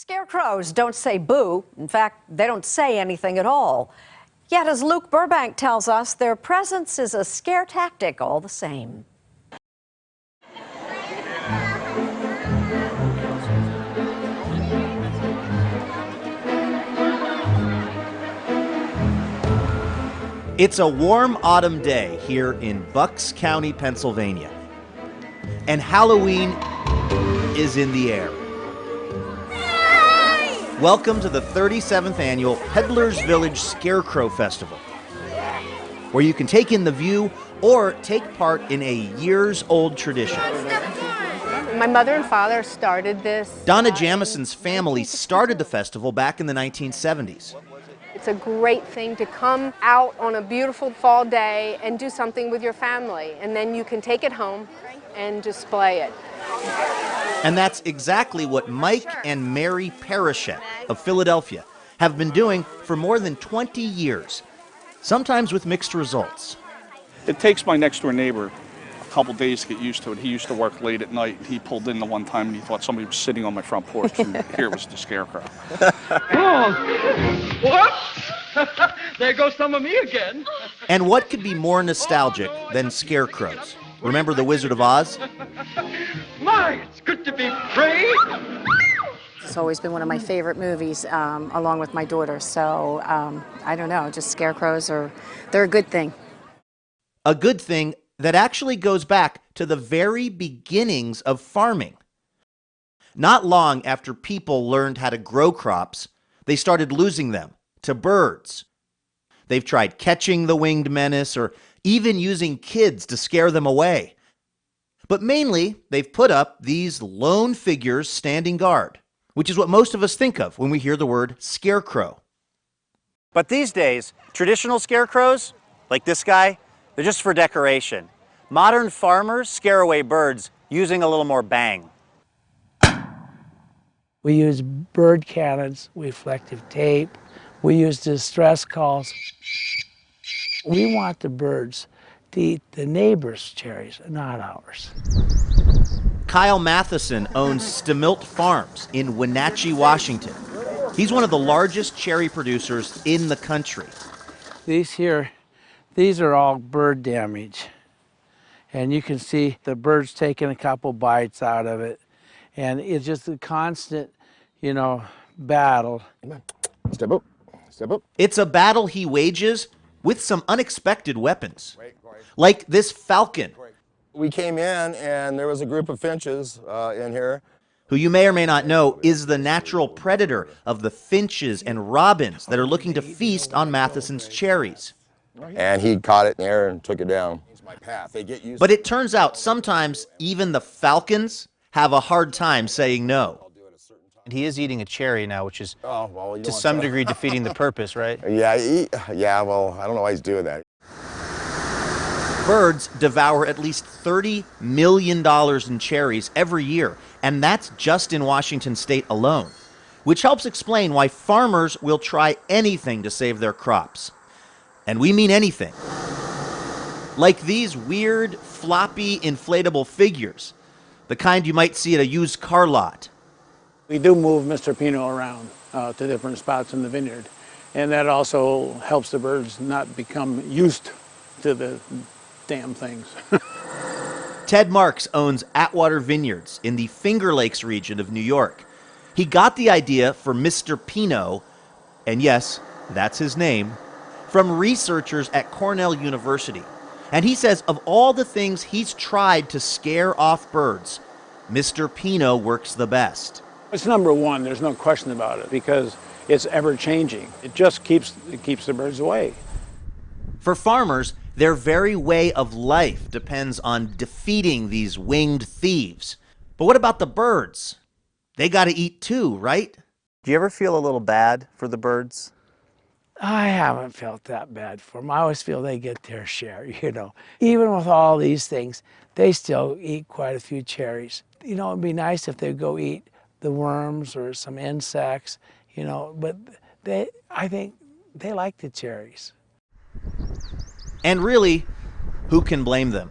Scarecrows don't say boo. In fact, they don't say anything at all. Yet, as Luke Burbank tells us, their presence is a scare tactic all the same. It's a warm autumn day here in Bucks County, Pennsylvania. And Halloween is in the air. Welcome to the 37th annual Peddler's Village Scarecrow Festival, where you can take in the view or take part in a years-old tradition. My mother and father started this. Donna Jamison's family started the festival back in the 1970s. It's a great thing to come out on a beautiful fall day and do something with your family, and then you can take it home and display it. And that's exactly what Mike and Mary Parachette of Philadelphia have been doing for more than 20 years, sometimes with mixed results. It takes my next door neighbor a couple days to get used to it. He used to work late at night. He pulled in the one time and he thought somebody was sitting on my front porch, and here was the Scarecrow. Oh, what? There goes some of me again. And what could be more nostalgic than scarecrows? Remember The Wizard of Oz? My, it's good to be free. It's always been one of my favorite movies, along with my daughter. So, I don't know, just scarecrows they're a good thing. A good thing that actually goes back to the very beginnings of farming. Not long after people learned how to grow crops, they started losing them to birds. They've tried catching the winged menace or even using kids to scare them away. But mainly, they've put up these lone figures standing guard, which is what most of us think of when we hear the word scarecrow. But these days, traditional scarecrows, like this guy, they're just for decoration. Modern farmers scare away birds using a little more bang. We use bird cannons, reflective tape, we use distress calls. We want the birds to eat the neighbors' cherries, not ours. Kyle Matheson owns Stamilt Farms in Wenatchee, Washington. He's one of the largest cherry producers in the country. These are all bird damage. And you can see the birds taking a couple bites out of it. And it's just a constant, battle. Step up, step up. It's a battle he wages with some unexpected weapons, like this falcon. We came in and there was a group of finches in here. Who you may or may not know is the natural predator of the finches and robins that are looking to feast on Matheson's cherries. And he caught it in the air and took it down. But it turns out sometimes even the falcons have a hard time saying no. And he is eating a cherry now, which is to some degree defeating the purpose, right? Yeah, well, I don't know why he's doing that. Birds devour at least $30 million in cherries every year, and that's just in Washington state alone, which helps explain why farmers will try anything to save their crops. And we mean anything. Like these weird, floppy, inflatable figures, the kind you might see at a used car lot. We do move Mr. Pino around to different spots in the vineyard, and that also helps the birds not become used to the damn things. Ted Marks owns Atwater Vineyards in the Finger Lakes region of New York. He got the idea for Mr. Pino, and yes, that's his name, from researchers at Cornell University. And he says of all the things he's tried to scare off birds, Mr. Pino works the best. It's number one, there's no question about it, because it's ever-changing. It just keeps the birds away. For farmers, their very way of life depends on defeating these winged thieves. But what about the birds? They got to eat too, right? Do you ever feel a little bad for the birds? I haven't felt that bad for them. I always feel they get their share, Even with all these things, they still eat quite a few cherries. It'd be nice if they'd go eat the worms or some insects, but I think they like the cherries. And really, who can blame them?